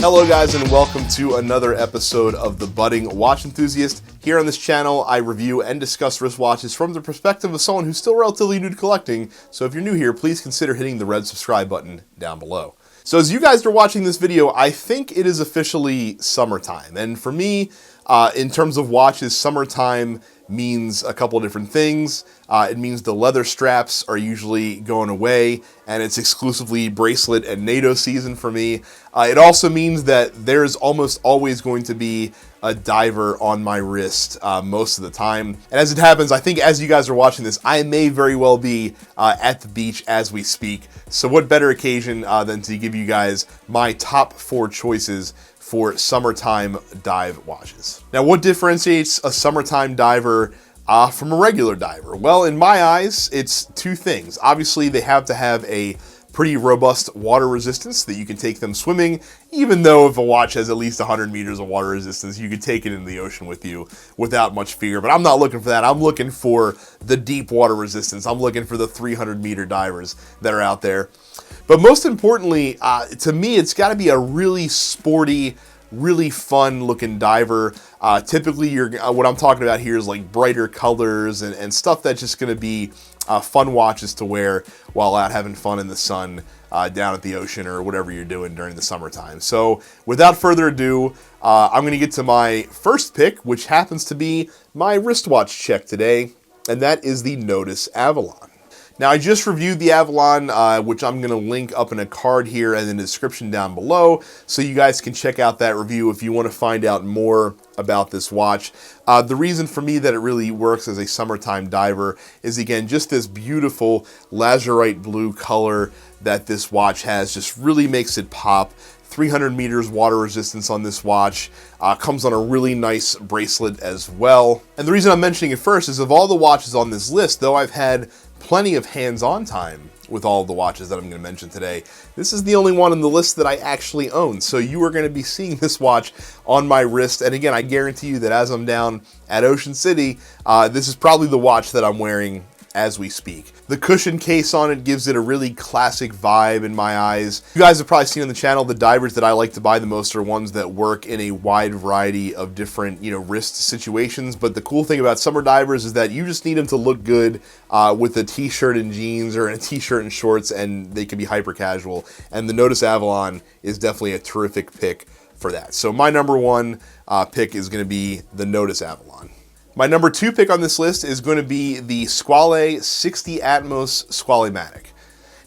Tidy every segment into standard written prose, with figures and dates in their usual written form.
Hello guys, and welcome to another episode of the Budding Watch Enthusiast. Here on this channel, I review and discuss wristwatches from the perspective of someone who's still relatively new to collecting, so if you're new here, please consider hitting the red subscribe button down below. So as you guys are watching this video, I think it is officially summertime, and for me, in terms of watches, summertime means a couple of different things. It means the leather straps are usually going away, and it's exclusively bracelet and NATO season for me. It also means that there's almost always going to be a diver on my wrist most of the time. And as it happens, I think as you guys are watching this, I may very well be at the beach as we speak. So what better occasion than to give you guys my top 4 choices for summertime dive watches. Now, what differentiates a summertime diver from a regular diver? Well, in my eyes, it's 2 things. Obviously, they have to have a pretty robust water resistance that you can take them swimming, even though if a watch has at least 100 meters of water resistance, you could take it into the ocean with you without much fear. But I'm not looking for that. I'm looking for the deep water resistance. I'm looking for the 300-meter divers that are out there. But most importantly, to me, it's got to be a really sporty, really fun-looking diver. Typically, what I'm talking about here is like brighter colors and stuff that's just going to be fun watches to wear while out having fun in the sun down at the ocean or whatever you're doing during the summertime. So without further ado, I'm going to get to my first pick, which happens to be my wristwatch check today, and that is the Notice Avalon. Now, I just reviewed the Avalon, which I'm going to link up in a card here and in the description down below, so you guys can check out that review if you want to find out more about this watch. The reason for me that it really works as a summertime diver is, again, just this beautiful lazurite blue color that this watch has just really makes it pop. 300 meters water resistance on this watch, comes on a really nice bracelet as well. And the reason I'm mentioning it first is of all the watches on this list, though I've had plenty of hands-on time with all of the watches that I'm going to mention today, this is the only one on the list that I actually own. So you are going to be seeing this watch on my wrist. And again, I guarantee you that as I'm down at Ocean City, this is probably the watch that I'm wearing as we speak. The cushion case on it gives it a really classic vibe in my eyes. You guys have probably seen on the channel, the divers that I like to buy the most are ones that work in a wide variety of different, wrist situations. But the cool thing about summer divers is that you just need them to look good with a t-shirt and jeans or a t-shirt and shorts, and they can be hyper casual. And the Notice Avalon is definitely a terrific pick for that. So my number 1 pick is going to be the Notice Avalon. My number 2 pick on this list is going to be the Squale 60 Atmos Squale-matic.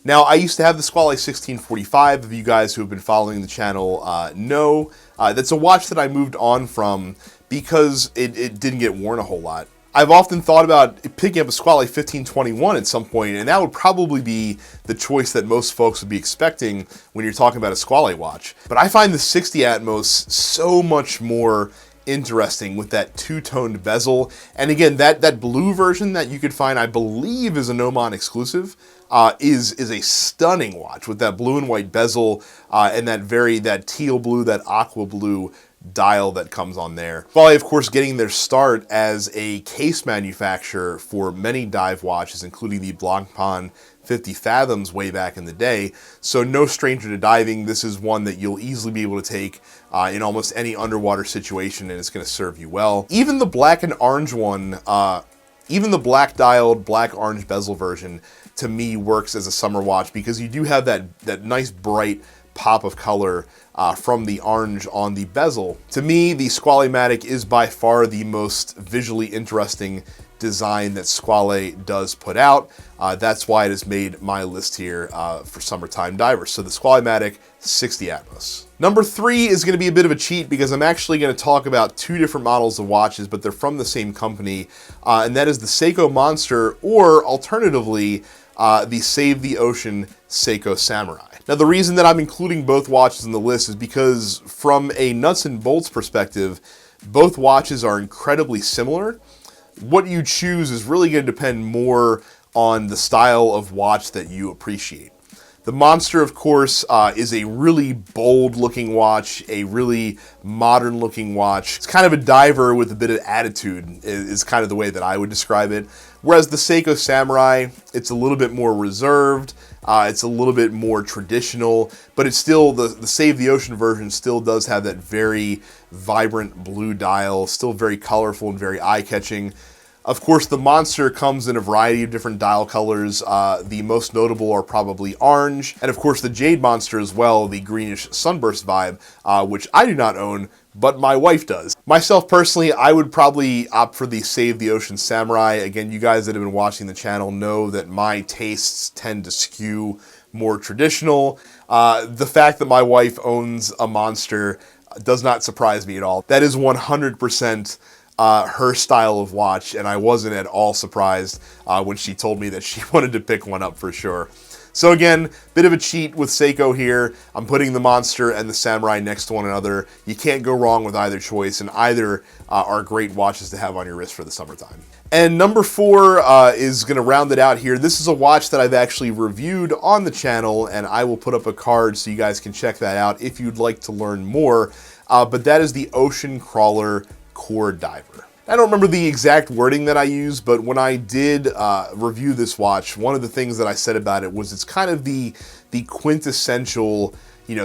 Now, I used to have the Squale 1645. If you guys who have been following the channel know, that's a watch that I moved on from because it didn't get worn a whole lot. I've often thought about picking up a Squale 1521 at some point, and that would probably be the choice that most folks would be expecting when you're talking about a Squale watch. But I find the 60 Atmos so much more interesting with that 2-toned bezel. And again, that blue version that you could find, I believe is a Nomon exclusive, is a stunning watch with that blue and white bezel and that teal blue, that aqua blue dial that comes on there. Squale, of course, getting their start as a case manufacturer for many dive watches, including the Blancpain 50 Fathoms way back in the day. So no stranger to diving. This is one that you'll easily be able to take in almost any underwater situation, and it's going to serve you well. Even the black and orange one, even the black dialed, black orange bezel version, to me works as a summer watch because you do have that nice bright pop of color from the orange on the bezel. To me, the Squale-matic is by far the most visually interesting design that Squale does put out. That's why it has made my list here for summertime divers. So the Squale-matic 60 Atmos. Number 3 is going to be a bit of a cheat because I'm actually going to talk about 2 different models of watches, but they're from the same company, and that is the Seiko Monster, or alternatively, the Save the Ocean Seiko Samurai. Now, the reason that I'm including both watches in the list is because from a nuts and bolts perspective, both watches are incredibly similar. What you choose is really going to depend more on the style of watch that you appreciate. The Monster, of course, is a really bold-looking watch, a really modern-looking watch. It's kind of a diver with a bit of attitude, is kind of the way that I would describe it. Whereas the Seiko Samurai, it's a little bit more reserved, it's a little bit more traditional, but it's still, the Save the Ocean version still does have that very vibrant blue dial, still very colorful and very eye-catching. Of course, the Monster comes in a variety of different dial colors. The most notable are probably orange, and of course the Jade Monster as well, the greenish sunburst vibe, which I do not own, but my wife does. Myself personally, I would probably opt for the Save the Ocean Samurai. Again, you guys that have been watching the channel know that my tastes tend to skew more traditional. The fact that my wife owns a Monster does not surprise me at all. That is 100% her style of watch, and I wasn't at all surprised when she told me that she wanted to pick one up for sure. So again, bit of a cheat with Seiko here. I'm putting the Monster and the Samurai next to one another. You can't go wrong with either choice, and either are great watches to have on your wrist for the summertime. And number 4 is going to round it out here. This is a watch that I've actually reviewed on the channel, and I will put up a card so you guys can check that out if you'd like to learn more. But that is the Ocean Crawler Core Diver. I don't remember the exact wording that I used, but when I did review this watch, one of the things that I said about it was it's kind of the quintessential,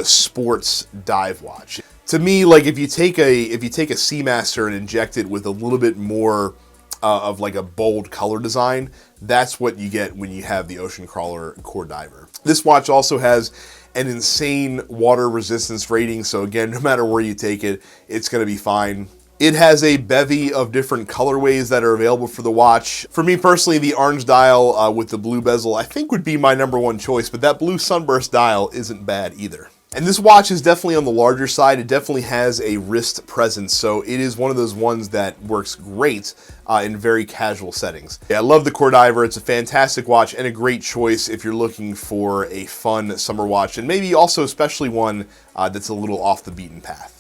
sports dive watch. To me, like if you take a Seamaster and inject it with a little bit more of like a bold color design, that's what you get when you have the Ocean Crawler Core Diver. This watch also has an insane water resistance rating, so again, no matter where you take it, it's going to be fine. It has a bevy of different colorways that are available for the watch. For me personally, the orange dial with the blue bezel I think would be my #1 choice, but that blue sunburst dial isn't bad either. And this watch is definitely on the larger side. It definitely has a wrist presence, so it is one of those ones that works great in very casual settings. Yeah, I love the Core Diver. It's a fantastic watch and a great choice if you're looking for a fun summer watch, and maybe also especially one that's a little off the beaten path.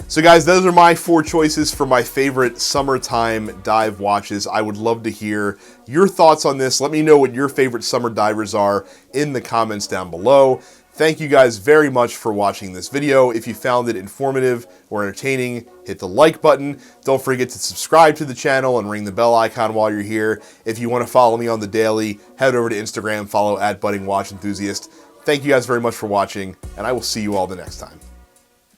So guys, those are my 4 choices for my favorite summertime dive watches. I would love to hear your thoughts on this. Let me know what your favorite summer divers are in the comments down below. Thank you guys very much for watching this video. If you found it informative or entertaining, hit the like button. Don't forget to subscribe to the channel and ring the bell icon while you're here. If you want to follow me on the daily, head over to Instagram, follow @BuddingWatchEnthusiast. Thank you guys very much for watching, and I will see you all the next time.